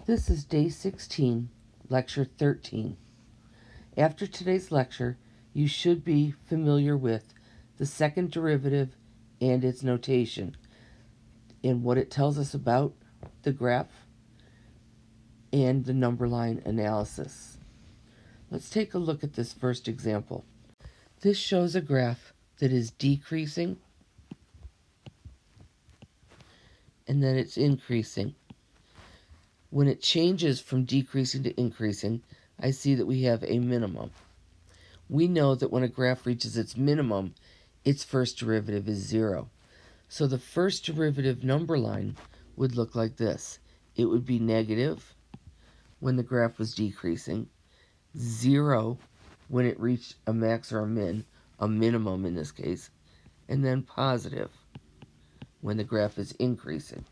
This is Day 16, Lecture 13. After today's lecture, you should be familiar with the second derivative and its notation, and what it tells us about the graph and the number line analysis. Let's take a look at this first example. This shows a graph that is decreasing, and then it's increasing. When it changes from decreasing to increasing, I see that we have a minimum. We know that when a graph reaches its minimum, its first derivative is 0. So the first derivative number line would look like this. It would be negative when the graph was decreasing, 0 when it reached a max or a minimum in this case, and then positive when the graph is increasing.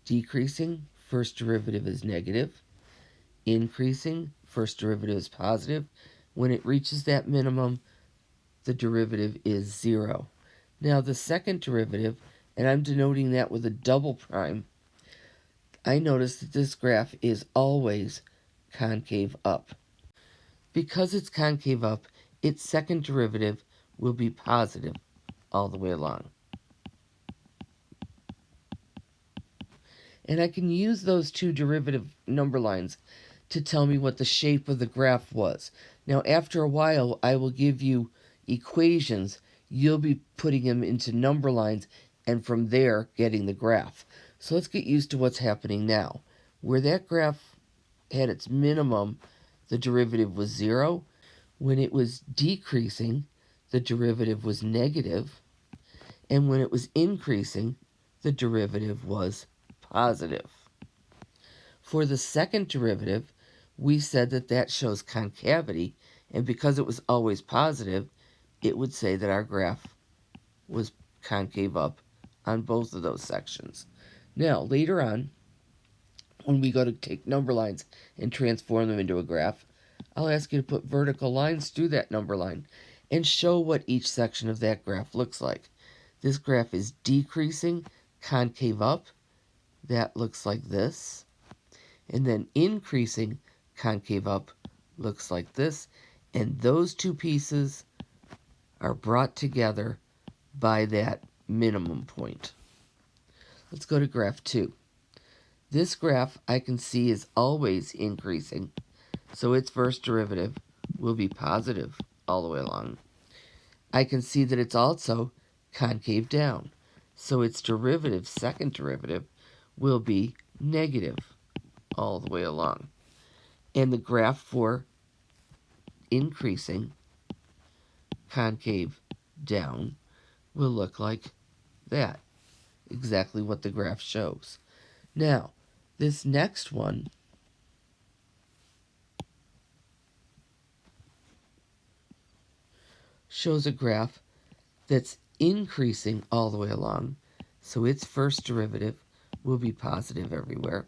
Decreasing, first derivative is negative. Increasing, first derivative is positive. When it reaches that minimum, the derivative is 0. Now the second derivative, and I'm denoting that with a double prime, I notice that this graph is always concave up. Because it's concave up, its second derivative will be positive all the way along. And I can use those two derivative number lines to tell me what the shape of the graph was. Now, after a while, I will give you equations. You'll be putting them into number lines, and from there, getting the graph. So let's get used to what's happening now. Where that graph had its minimum, the derivative was 0. When it was decreasing, the derivative was negative. And when it was increasing, the derivative was positive. For the second derivative, we said that that shows concavity, and because it was always positive, it would say that our graph was concave up on both of those sections. Now, later on, when we go to take number lines and transform them into a graph, I'll ask you to put vertical lines through that number line and show what each section of that graph looks like. This graph is decreasing, concave up. That looks like this. And then increasing, concave up, looks like this. And those two pieces are brought together by that minimum point. Let's go to graph 2. This graph I can see is always increasing, so its first derivative will be positive all the way along. I can see that it's also concave down, so its derivative, second derivative, will be negative all the way along. And the graph for increasing, concave down, will look like that. Exactly what the graph shows. Now, this next one shows a graph that's increasing all the way along, so its first derivative will be positive everywhere,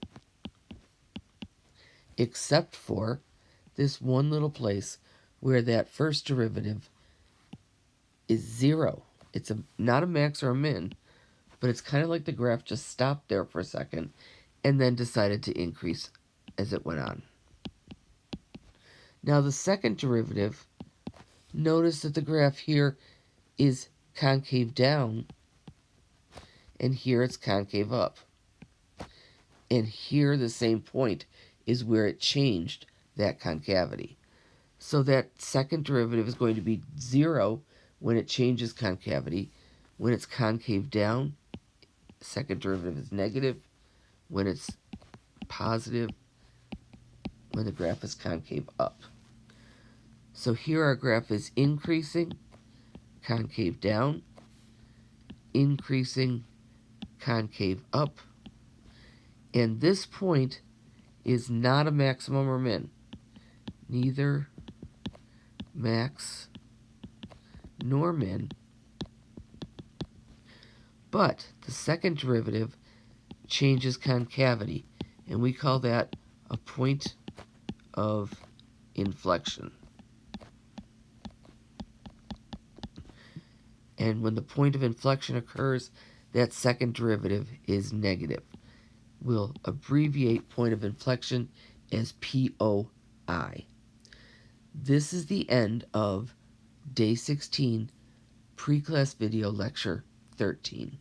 except for this one little place where that first derivative is 0. It's not a max or a min, but it's kind of like the graph just stopped there for a second and then decided to increase as it went on. Now the second derivative, notice that the graph here is concave down, and here it's concave up. And here the same point is where it changed that concavity. So that second derivative is going to be 0 when it changes concavity. When it's concave down, second derivative is negative. When it's positive, when the graph is concave up. So here our graph is increasing, concave down, increasing, concave up. And this point is not a maximum or min. Neither max nor min. But the second derivative changes concavity, and we call that a point of inflection. And when the point of inflection occurs, that second derivative is negative. will abbreviate point of inflection as POI. This is the end of Day 16, Pre-Class Video Lecture 13.